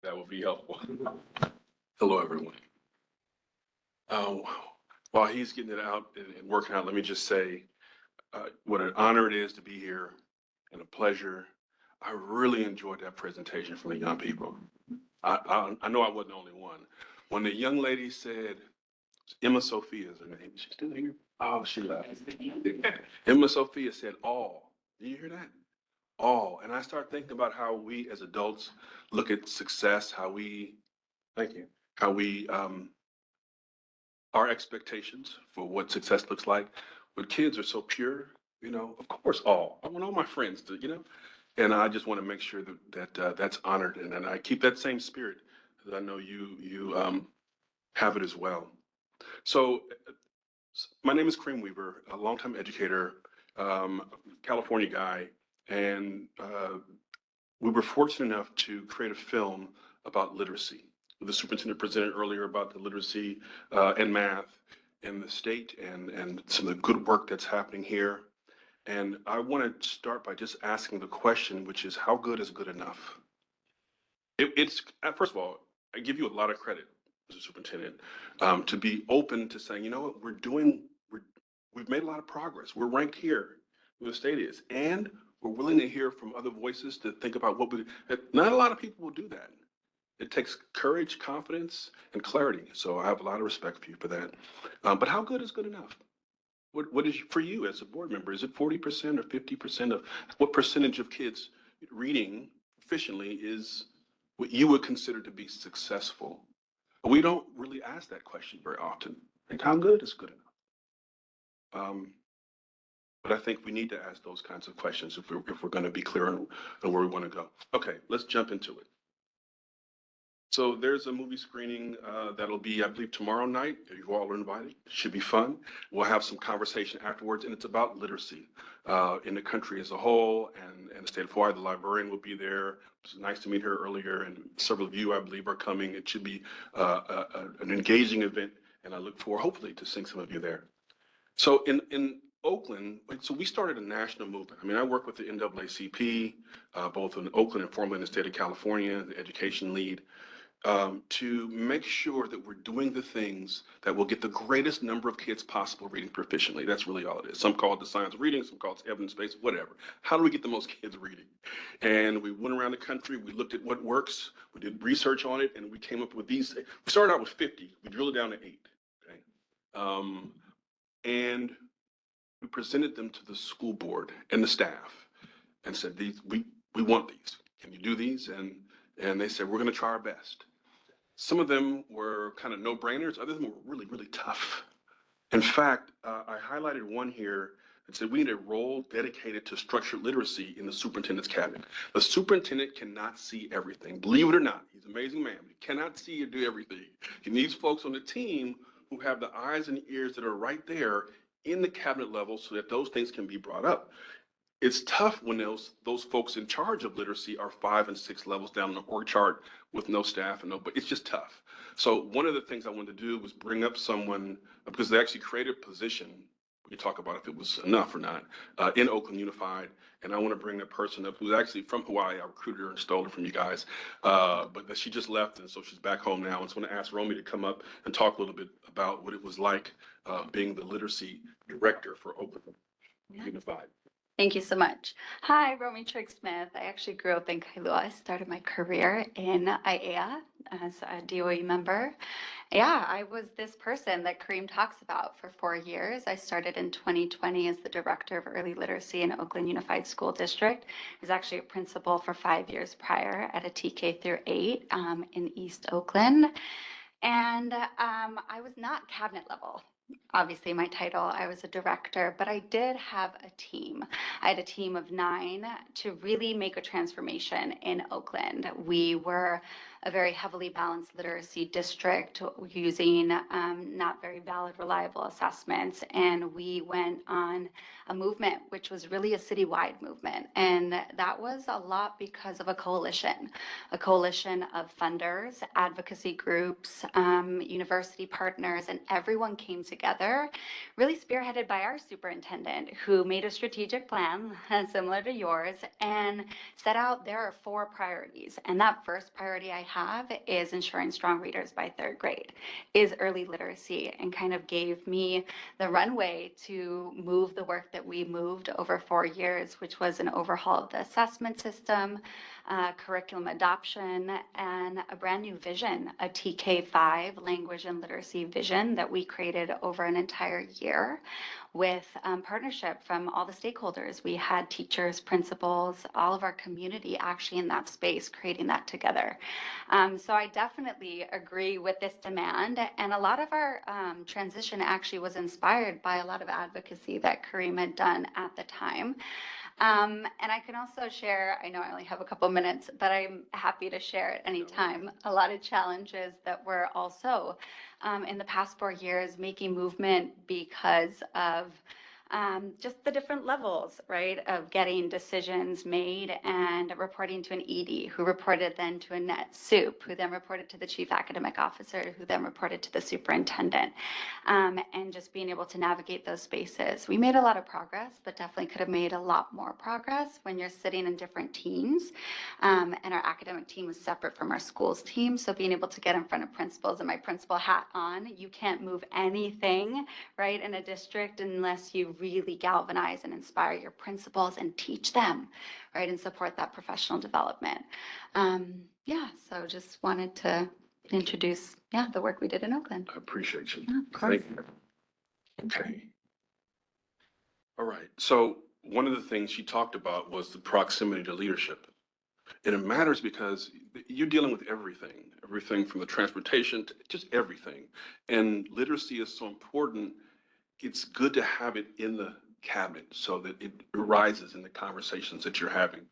That would be helpful. Hello, everyone. While he's getting it out and working out, let me just say what an honor it is to be here and a pleasure. I really enjoyed that presentation from the young people. I know I wasn't the only one. When the young lady said, Emma Sophia is her name. Is she still here? Oh, she left. Emma Sophia said, all. Did you hear that? All. And I start thinking about how we as adults look at success, thank you, how our expectations for what success looks like. But kids are so pure, of course, all. I want all my friends to. And I just want to make sure that's honored. And I keep that same spirit because I know you have it as well. So my name is Kareem Weaver, a longtime educator, California guy, and we were fortunate enough to create a film about literacy. The superintendent presented earlier about the literacy and math in the state and some of the good work that's happening here. And I want to start by just asking the question, which is, how good is good enough? It's first of all, I give you a lot of credit as a superintendent to be open to saying, you know what, we've made a lot of progress. We're ranked here where the state is, and we're willing to hear from other voices to think about not a lot of people will do that. It takes courage, confidence, and clarity. So I have a lot of respect for you for that. But how good is good enough? What is for you as a board member? Is it 40% or 50% of what percentage of kids reading efficiently is what you would consider to be successful? But we don't really ask that question very often. Like, how good is good enough? But I think we need to ask those kinds of questions if we're going to be clear on where we want to go. Okay, let's jump into it. So there's a movie screening that'll be, I believe, tomorrow night. You all are invited. It should be fun. We'll have some conversation afterwards, and it's about literacy in the country as a whole and the state of Hawaii. The librarian will be there. It was nice to meet her earlier, and several of you, I believe, are coming. It should be an engaging event, and I look forward, hopefully, to seeing some of you there. So in Oakland, so we started a national movement. I mean, I work with the NAACP, both in Oakland and formerly in the state of California, the education lead, to make sure that we're doing the things that will get the greatest number of kids possible reading proficiently. That's really all it is. Some call it the science of reading, some call it evidence-based, whatever. How do we get the most kids reading? And we went around the country, we looked at what works, we did research on it, and we came up with these. We started out with 50, we drilled it down to 8, okay? And we presented them to the school board and the staff and said, we want these. Can you do these? And they said, we're going to try our best. Some of them were kind of no-brainers. Others of them were really, really tough. In fact, I highlighted one here that said we need a role dedicated to structured literacy in the superintendent's cabinet. The superintendent cannot see everything. Believe it or not, he's an amazing man. He cannot see or do everything. He needs folks on the team who have the eyes and ears that are right there in the cabinet level so that those things can be brought up. It's tough when those folks in charge of literacy are 5 and 6 levels down the org chart with no staff but it's just tough. So one of the things I wanted to do was bring up someone, because they actually created a position, we can talk about if it was enough or not, in Oakland Unified, and I want to bring that person up who's actually from Hawaii. I recruited her and stole her from you guys, but she just left, and so she's back home now, and so I want to ask Romy to come up and talk a little bit about what it was like being the literacy director for Oakland Unified. Thank you so much. Hi, Romy Trigg-Smith. I actually grew up in Kailua. I started my career in IAEA as a DOE member. Yeah, I was this person that Kareem talks about for 4 years. I started in 2020 as the Director of Early Literacy in Oakland Unified School District. I was actually a principal for 5 years prior at a TK through 8 in East Oakland. And I was not cabinet level. Obviously my title, I was a director, but I did have a team. I had a team of 9 to really make a transformation in Oakland. We were a very heavily balanced literacy district using not very valid, reliable assessments. And we went on a movement, which was really a citywide movement. And that was a lot because of a coalition of funders, advocacy groups, university partners, and everyone came together, really spearheaded by our superintendent, who made a strategic plan plan similar to yours and set out there are 4 priorities. And that first priority I have is ensuring strong readers by 3rd grade, is early literacy, and kind of gave me the runway to move the work that we moved over 4 years, which was an overhaul of the assessment system, curriculum adoption, and a brand new vision, a TK5 language and literacy vision that we created over an entire year with partnership from all the stakeholders. We had teachers, principals, all of our community actually in that space creating that together. So I definitely agree with this demand. And a lot of our transition actually was inspired by a lot of advocacy that Kareem had done at the time. And I can also share, I know I only have a couple minutes, but I'm happy to share at any time a lot of challenges that were also in the past 4 years making movement because of just the different levels, right, of getting decisions made and reporting to an ED, who reported then to a net soup, who then reported to the chief academic officer, who then reported to the superintendent, and just being able to navigate those spaces. We made a lot of progress, but definitely could have made a lot more progress when you're sitting in different teams. And our academic team was separate from our schools team. So being able to get in front of principals and my principal hat on, you can't move anything, right, in a district unless you really galvanize and inspire your principals and teach them, right, and support that professional development. Yeah, so just wanted to introduce, the work we did in Oakland. I appreciate you. Yeah, of course. Thank you. Okay. All right. So one of the things she talked about was the proximity to leadership. And it matters because you're dealing with everything from the transportation to just everything. And literacy is so important. It's good to have it in the cabinet so that it arises in the conversations that you're having.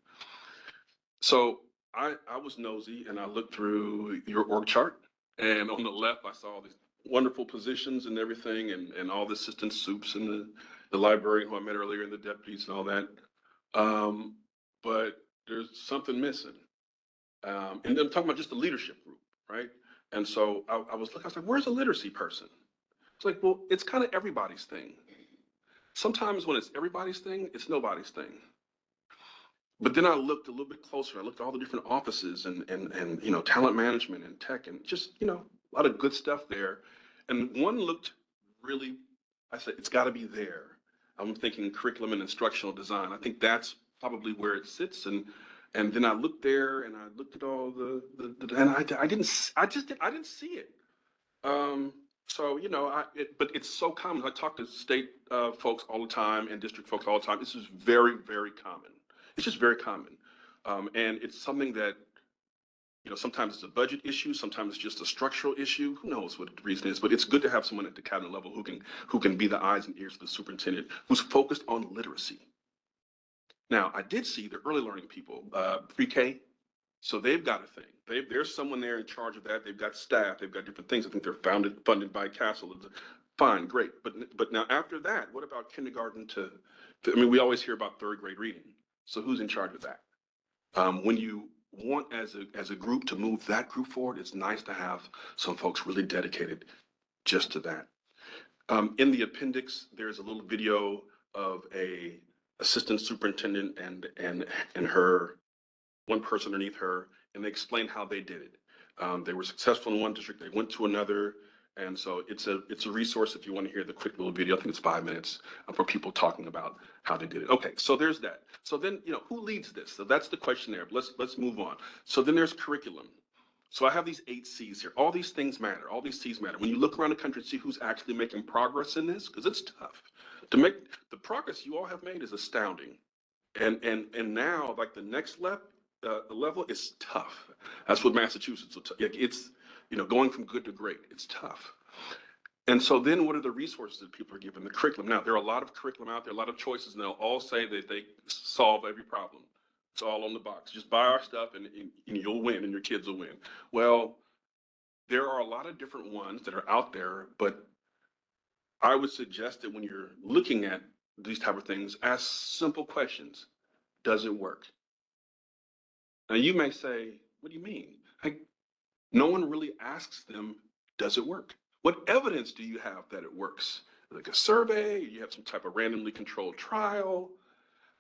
So I was nosy and I looked through your org chart, and on the left I saw these wonderful positions and everything, and all the assistant soups and the librarian who I met earlier and the deputies and all that. But there's something missing. And I'm talking about just the leadership group, right? And so I was like, where's the literacy person? It's like, well, it's kind of everybody's thing. Sometimes when it's everybody's thing, it's nobody's thing. But then I looked a little bit closer. I looked at all the different offices and talent management and tech and just, a lot of good stuff there. And one looked really, I said, it's got to be there. I'm thinking curriculum and instructional design. I think that's probably where it sits. And then I looked there and I looked at all and I didn't see it. But it's so common. I talk to state folks all the time and district folks all the time. This is very, very common. It's just very common. And it's something that, sometimes it's a budget issue, sometimes it's just a structural issue. Who knows what the reason is, but it's good to have someone at the cabinet level who can be the eyes and ears of the superintendent, who's focused on literacy. Now, I did see the early learning people, pre-K, so they've got a thing. There's someone there in charge of that. They've got staff. They've got different things. I think they're funded by Castle. Fine, great. But now after that, what about kindergarten to? We always hear about 3rd-grade reading. So who's in charge of that? When you want as a group to move that group forward, it's nice to have some folks really dedicated just to that. In the appendix, there's a little video of a assistant superintendent and her one person underneath her, and they explained how they did it. They were successful in one district, they went to another, and so it's a resource if you want to hear the quick little video. I think it's 5 minutes for people talking about how they did it. Okay, so there's that. So then, who leads this? So that's the question there. Let's move on. So then there's curriculum. So I have these 8 C's here. All these things matter. All these C's matter. When you look around the country and see who's actually making progress in this, because it's tough. To make the progress you all have made is astounding. And now, like the next level is tough. That's what Massachusetts, it's, going from good to great, it's tough. And so then what are the resources that people are given? The curriculum. Now, there are a lot of curriculum out there, a lot of choices, and they'll all say that they solve every problem. It's all on the box. Just buy our stuff and you'll win and your kids will win. Well, there are a lot of different ones that are out there, but I would suggest that when you're looking at these type of things, ask simple questions. Does it work? Now you may say, what do you mean? No one really asks them, does it work? What evidence do you have that it works? Like a survey, you have some type of randomly controlled trial.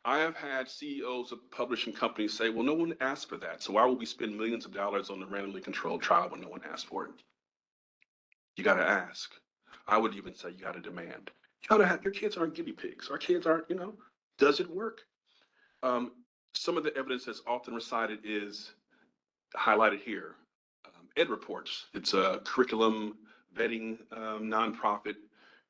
I have had CEOs of publishing companies say, well, no one asked for that. So why would we spend millions of dollars on a randomly controlled trial when no one asked for it? You got to ask. I would even say you got to demand. You got to have, your kids aren't guinea pigs. Our kids aren't, does it work? Um, some of the evidence that's often recited is highlighted here. Ed Reports, it's a curriculum vetting nonprofit,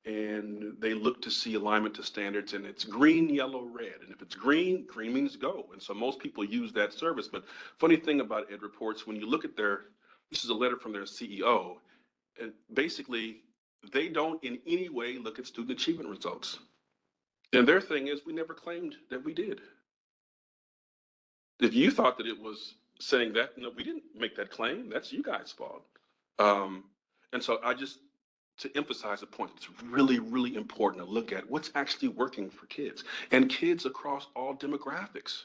and they look to see alignment to standards, and it's green, yellow, red. And if it's green, green means go. And so most people use that service. But funny thing about Ed Reports, when you look at this is a letter from their CEO, and basically they don't in any way look at student achievement results. And their thing is, we never claimed that we did. If you thought that it was saying that, no, we didn't make that claim. That's you guys' fault. Um, and so to emphasize the point, it's really, really important to look at what's actually working for kids and kids across all demographics.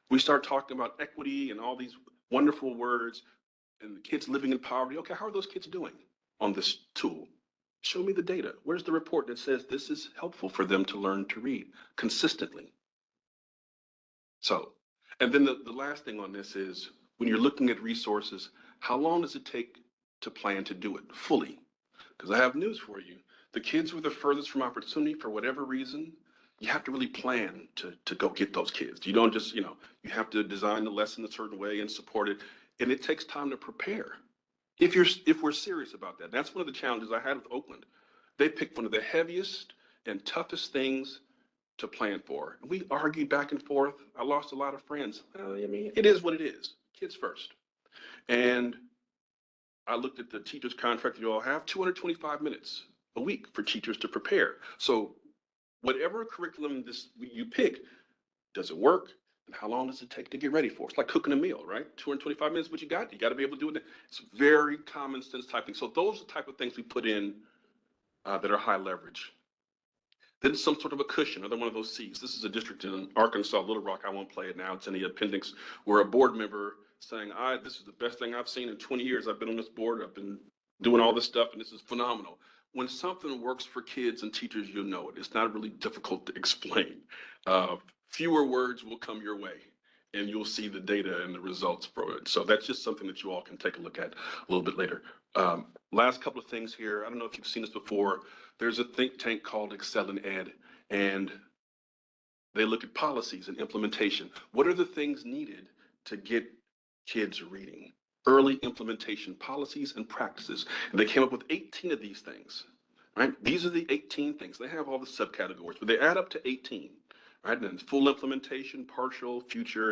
We start talking about equity and all these wonderful words and the kids living in poverty. Okay, how are those kids doing on this tool? Show me the data. Where's the report that says this is helpful for them to learn to read consistently? So, and then the last thing on this is when you're looking at resources, how long does it take to plan to do it fully? Because I have news for you. The kids who are the furthest from opportunity for whatever reason, you have to really plan to go get those kids. You don't just, you have to design the lesson a certain way and support it. And it takes time to prepare. If we're serious about that, that's one of the challenges I had with Oakland. They picked one of the heaviest and toughest things to plan for. We argued back and forth. I lost a lot of friends. I mean, it is what it is. Kids first. And I looked at the teacher's contract that you all have, 225 minutes a week for teachers to prepare. So whatever curriculum you pick, does it work? And how long does it take to get ready for? It's like cooking a meal, right? 225 minutes, what you got? You got to be able to do it. It's very common sense type thing. So those are the type of things we put in that are high leverage. Then some sort of a cushion, another one of those C's. This is a district in Arkansas, Little Rock. I won't play it now. It's in the appendix where a board member saying, this is the best thing I've seen in 20 years. I've been on this board. I've been doing all this stuff, and this is phenomenal. When something works for kids and teachers, you know it. It's not really difficult to explain. Fewer words will come your way, and you'll see the data and the results for it. So that's just something that you all can take a look at a little bit later. Last couple of things here. I don't know if you've seen this before. There's a think tank called Excel in Ed, and they look at policies and implementation. What are the things needed to get kids reading? Early implementation policies and practices. And they came up with 18 of these things, right? These are the 18 things. They have all the subcategories, but they add up to 18, right? And then full implementation, partial, future,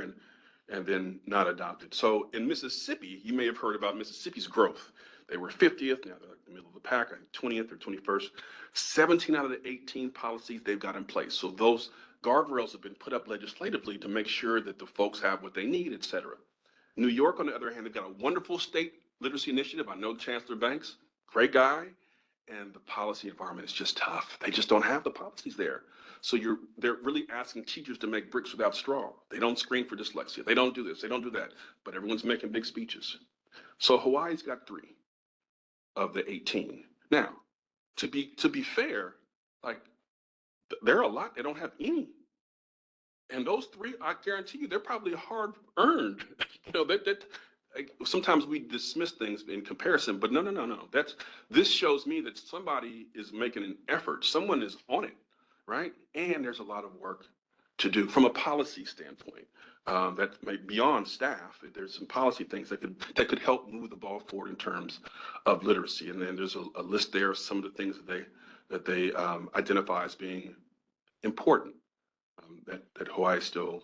and then not adopted. So in Mississippi, you may have heard about Mississippi's growth. They were 50th, now they're in the middle of the pack, I think 20th or 21st. 17 out of the 18 policies they've got in place. So those guardrails have been put up legislatively to make sure that the folks have what they need, et cetera. New York, on the other hand, they've got a wonderful state literacy initiative. I know Chancellor Banks, great guy, and the policy environment is just tough. They just don't have the policies there. So they're really asking teachers to make bricks without straw. They don't screen for dyslexia. They don't do this. They don't do that. But everyone's making big speeches. So Hawaii's got 3 of the 18. Now, to be fair, like there are a lot that don't have any. And those 3, I guarantee you, they're probably hard earned. Sometimes we dismiss things in comparison, but no. This shows me that somebody is making an effort. Someone is on it, right? And there's a lot of work to do from a policy standpoint. That may beyond staff. There's some policy things that could help move the ball forward in terms of literacy. And then there's a list there of some of the things that they identify as being important. That Hawaii still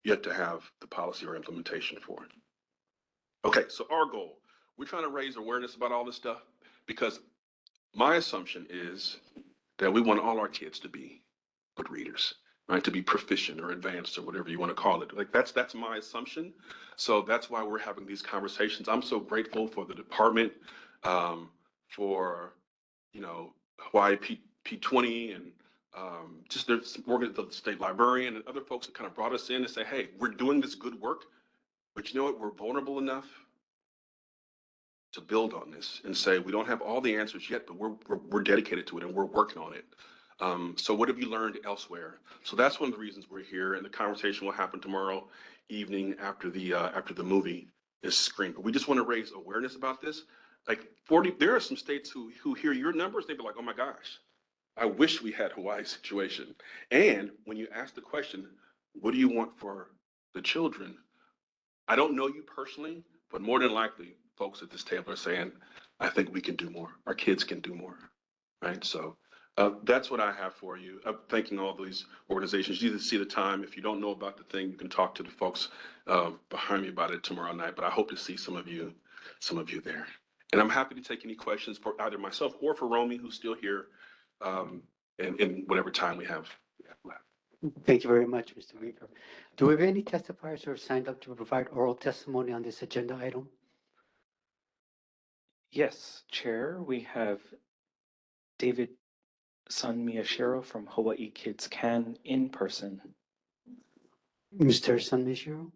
yet to have the policy or implementation for it. Okay, so our goal, we're trying to raise awareness about all this stuff because my assumption is that we want all our kids to be good readers, right? To be proficient or advanced or whatever you want to call it. Like that's my assumption. So that's why we're having these conversations. I'm so grateful for the department, for Hawaii P20 and just there's the state librarian and other folks that kind of brought us in and say, hey, we're doing this good work, but you know what? We're vulnerable enough to build on this and say we don't have all the answers yet, but we're dedicated to it and we're working on it. So what have you learned elsewhere? So that's one of the reasons we're here, and the conversation will happen tomorrow evening after the movie is screened. But we just want to raise awareness about this. Like 40, there are some states who hear your numbers, they be like, oh my gosh, I wish we had Hawaii's situation. And when you ask the question, what do you want for the children? I don't know you personally, but more than likely, folks at this table are saying, I think we can do more. Our kids can do more, right? So that's what I have for you. I'm thanking all these organizations. You need to see the time. If you don't know about the thing, you can talk to the folks behind me about it tomorrow night. But I hope to see some of you there. And I'm happy to take any questions for either myself or for Romy, who's still here, in whatever time we have left. Thank you very much, Mr. Weaver. Do we have any testifiers who are signed up to provide oral testimony on this agenda item? Yes, Chair, we have David San Miyashiro from Hawaii Kids Can in person. Mr. Sanmishiro?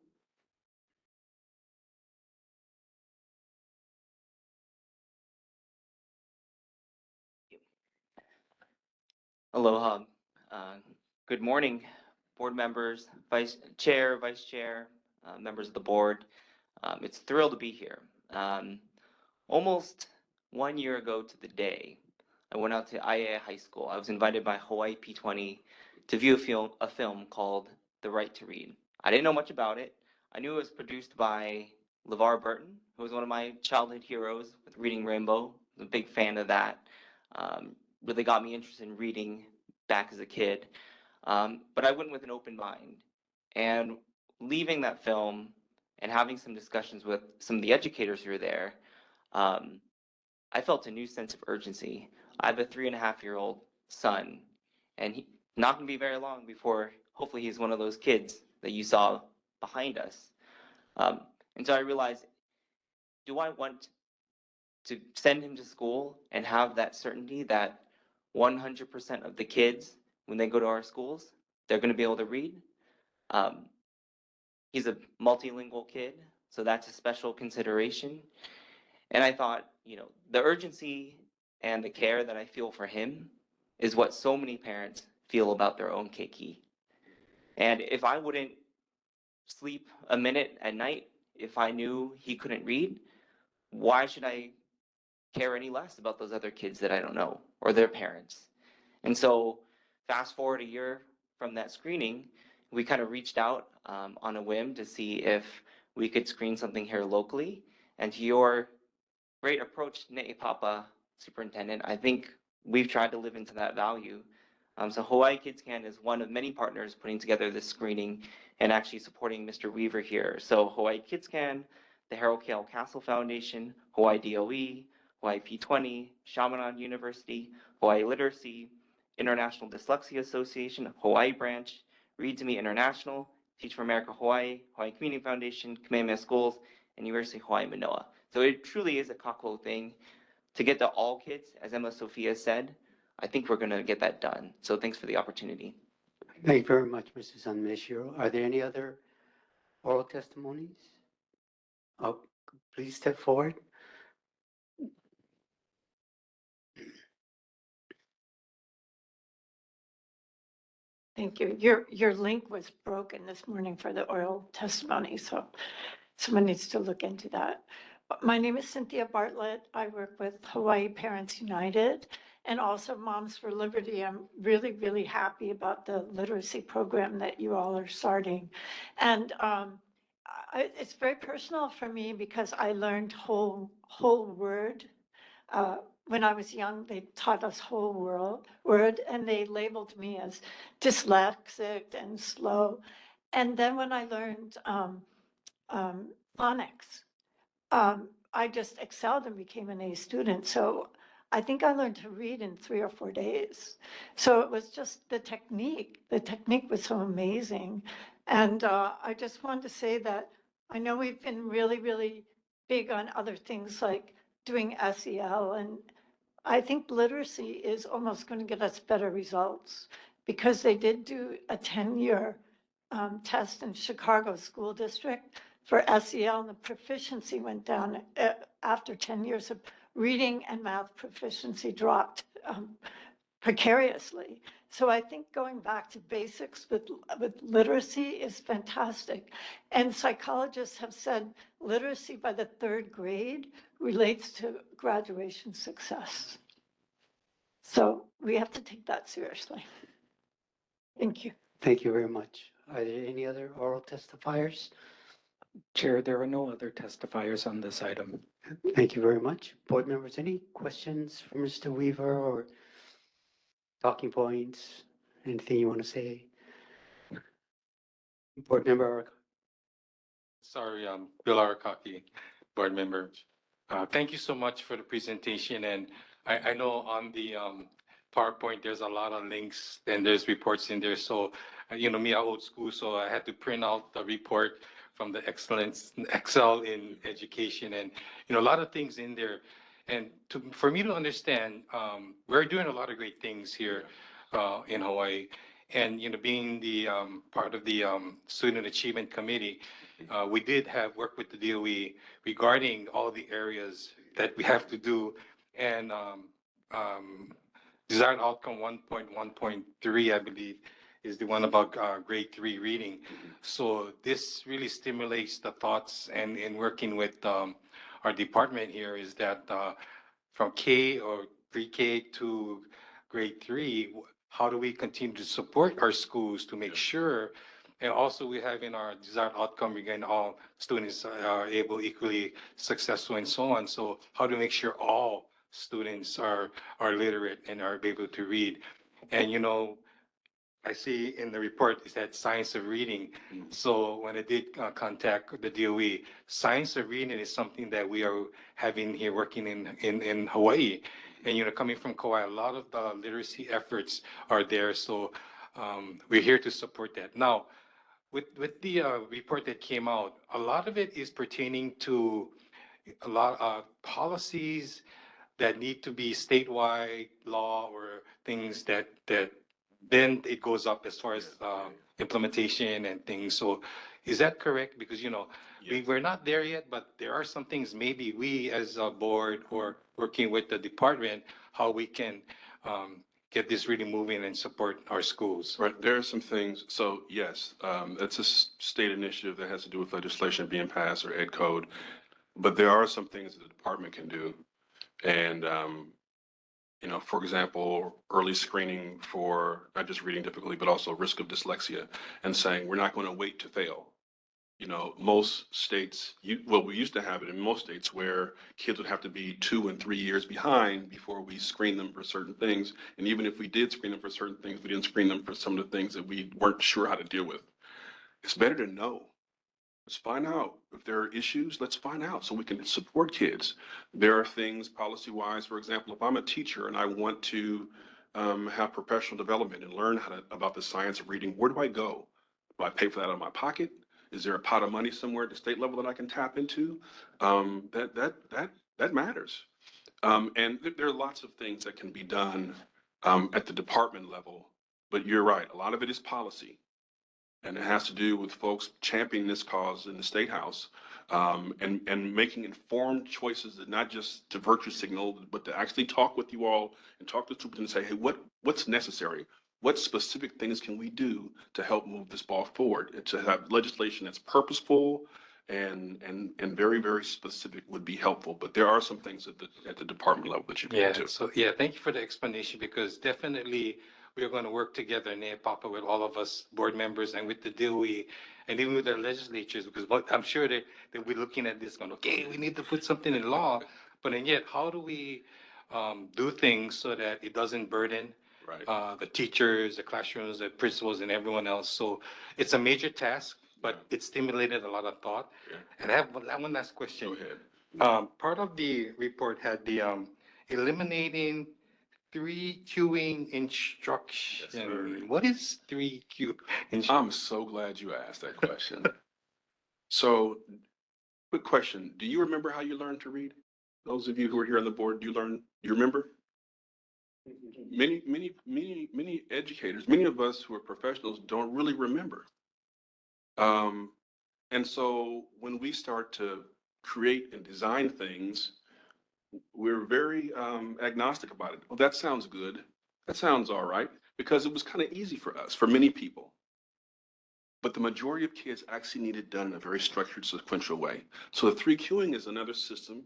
Aloha. Good morning, board members, vice chair, members of the board. It's a thrill to be here. Almost 1 year ago to the day, I went out to IAA High School. I was invited by Hawaii P20 to view a film called The Right to Read. I didn't know much about it. I knew it was produced by LeVar Burton, who was one of my childhood heroes with Reading Rainbow. I'm a big fan of that. Really got me interested in reading back as a kid. But I went with an open mind. And leaving that film and having some discussions with some of the educators who were there, I felt a new sense of urgency. I have a 3.5-year-old son, and he not going to be very long before hopefully he's one of those kids that you saw behind us. And so I realized, do I want to send him to school and have that certainty that 100% of the kids, when they go to our schools, they're going to be able to read? He's a multilingual kid, so that's a special consideration. And I thought, the urgency and the care that I feel for him is what so many parents feel about their own keiki. And if I wouldn't sleep a minute at night if I knew he couldn't read, why should I care any less about those other kids that I don't know or their parents? And so fast forward a year from that screening, we kind of reached out on a whim to see if we could screen something here locally. And to your great approach, Ne'epapa, Superintendent, I think we've tried to live into that value. So Hawaii Kids Can is one of many partners putting together this screening and actually supporting Mr. Weaver here. So Hawaii Kids Can, the Harold K. L. Castle Foundation, Hawaii DOE, Hawaii P20, Chaminade University, Hawaii Literacy, International Dyslexia Association, Hawaii Branch, Read to Me International, Teach for America Hawaii, Hawaii Community Foundation, Kamehameha Schools, and University of Hawaii Manoa. So it truly is a kako thing to get to all kids, as Emma Sophia said. I think we're going to get that done. So thanks for the opportunity. Thank you very much, Mr. Sanmishiro. Are there any other oral testimonies? Oh, please step forward. Thank you. Your link was broken this morning for the oral testimony, so someone needs to look into that. My name is Cynthia Bartlett. I work with Hawaii Parents United and also Moms for Liberty. I'm really, really happy about the literacy program that you all are starting. And it's very personal for me because I learned whole word. When I was young, they taught us whole word, and they labeled me as dyslexic and slow. And then when I learned phonics, I just excelled and became an A student. So I think I learned to read in 3 or 4 days. So it was just the technique. The technique was so amazing. And I just wanted to say that I know we've been really, really big on other things like doing SEL, and I think literacy is almost going to get us better results because they did do a 10-year test in Chicago School District for SEL, and the proficiency went down after 10 years of reading, and math proficiency dropped precariously. So I think going back to basics with literacy is fantastic. And psychologists have said literacy by the 3rd grade relates to graduation success. So we have to take that seriously. Thank you. Thank you very much. Are there any other oral testifiers? Chair, there are no other testifiers on this item. Thank you very much. Board members, any questions for Mr. Weaver or talking points? Anything you want to say? Board member, Sorry, Bill Arakaki, board member. Thank you so much for the presentation. And I know on the PowerPoint, there's a lot of links and there's reports in there. So, me, I'm old school, so I had to print out the report from the Excel in education, and a lot of things in there. And for me to understand, we're doing a lot of great things here in Hawaii. And being the part of the Student Achievement Committee, we did have work with the DOE regarding all the areas that we have to do, and desired outcome 1.1.3, I believe, is the one about grade 3 reading. So this really stimulates the thoughts, and in working with our department here, is that from K or pre-K to grade 3, how do we continue to support our schools to make sure, and also we have in our desired outcome, regarding all students are able, equally successful, and so on. So how to make sure all students are literate and are able to read. And I see in the report is that science of reading. So when I did contact the DOE, science of reading is something that we are having here working in Hawaii. And coming from Kauai, a lot of the literacy efforts are there. So we're here to support that. Now, with the report that came out, a lot of it is pertaining to a lot of policies that need to be statewide law, or things that then it goes up as far as implementation and things. So is that correct? Because we're not there yet, but there are some things maybe we as a board, or working with the department, how we can get this really moving and support our schools. Right, there are some things, so yes, it's a state initiative that has to do with legislation being passed or ed code, but there are some things that the department can do. And, for example, early screening for not just reading difficulty, but also risk of dyslexia, and saying, we're not going to wait to fail. Most states, we used to have it in most states where kids would have to be 2 and 3 years behind before we screen them for certain things. And even if we did screen them for certain things, we didn't screen them for some of the things that we weren't sure how to deal with. It's better to know. Let's find out. If there are issues, let's find out so we can support kids. There are things policy-wise, for example, if I'm a teacher and I want to have professional development and learn about the science of reading, where do I go? Do I pay for that out of my pocket? Is there a pot of money somewhere at the state level that I can tap into? That matters. And there are lots of things that can be done at the department level. But you're right, a lot of it is policy. And it has to do with folks championing this cause in the State House, and making informed choices, that not just to virtue signal, but to actually talk with you all and talk to the superintendent and say, hey, what's necessary? What specific things can we do to help move this ball forward? And to have legislation that's purposeful and very, very specific would be helpful. But there are some things at the department level that you can do. So thank you for the explanation, because definitely we are going to work together in Papa with all of us board members and with the DOE and even with the legislatures, because I'm sure they'll be looking at this going, okay, we need to put something in law. But and yet, how do we do things so that it doesn't burden the teachers, the classrooms, the principals, and everyone else? So it's a major task, but it stimulated a lot of thought. And I have one last question. Go ahead. Part of the report had the eliminating 3 queuing instruction. Yes, sir. What is 3Q? I'm so glad you asked that question. So, quick question. Do you remember how you learned to read? Those of you who are here on the board, do you remember? Many educators, many of us who are professionals don't really remember. And so when we start to create and design things, we're very agnostic about it. Well, that sounds good. That sounds all right, because it was kind of easy for us, for many people. But the majority of kids actually need it done in a very structured, sequential way. So the three queuing is another system.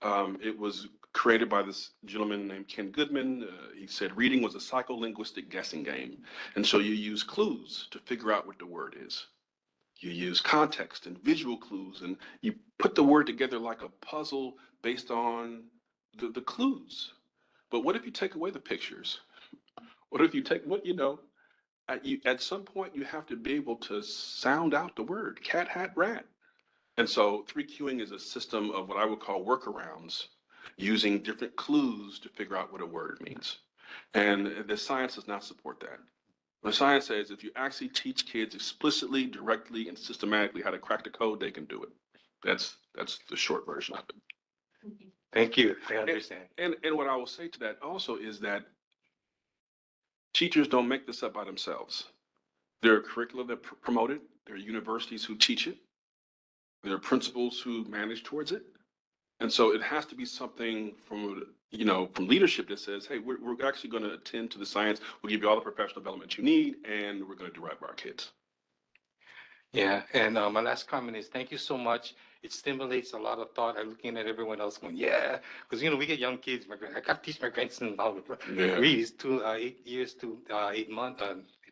It was created by this gentleman named Ken Goodman. He said reading was a psycholinguistic guessing game. And so you use clues to figure out what the word is. You use context and visual clues, and you put the word together like a puzzle based on the clues. But what if you take away the pictures? What if you take what, at some point you have to be able to sound out the word cat, hat, rat. And so three queuing is a system of what I would call workarounds, using different clues to figure out what a word means. And the science does not support that. The science says if you actually teach kids explicitly, directly, and systematically how to crack the code, they can do it. That's the short version of it. Thank you. I understand. And what I will say to that also is that teachers don't make this up by themselves. There are curricula that promote it. There are universities who teach it. There are principals who manage towards it. And so it has to be something from leadership that says, hey, we're actually going to attend to the science. We'll give you all the professional development you need, and we're going to do right by our kids. Yeah, and my last comment is thank you so much. It stimulates a lot of thought. I'm looking at everyone else going, yeah, because we get young kids. I got to teach my grandson how to read. He's 8 years to 8 months,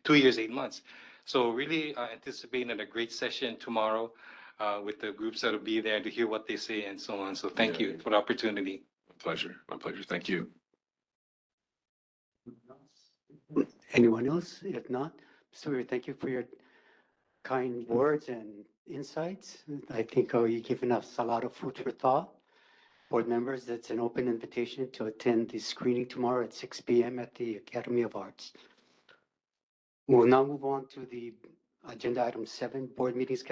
2 years 8 months. So really anticipating a great session tomorrow with the groups that'll be there to hear what they say and so on. So thank you for the opportunity. My pleasure. Thank you. Anyone else? If not, Mr. Weaver, thank you for your kind words and insights. I think you've given us a lot of food for thought. Board members, it's an open invitation to attend the screening tomorrow at 6 p.m. at the Academy of Arts. We'll now move on to the agenda item 7, board meeting schedule.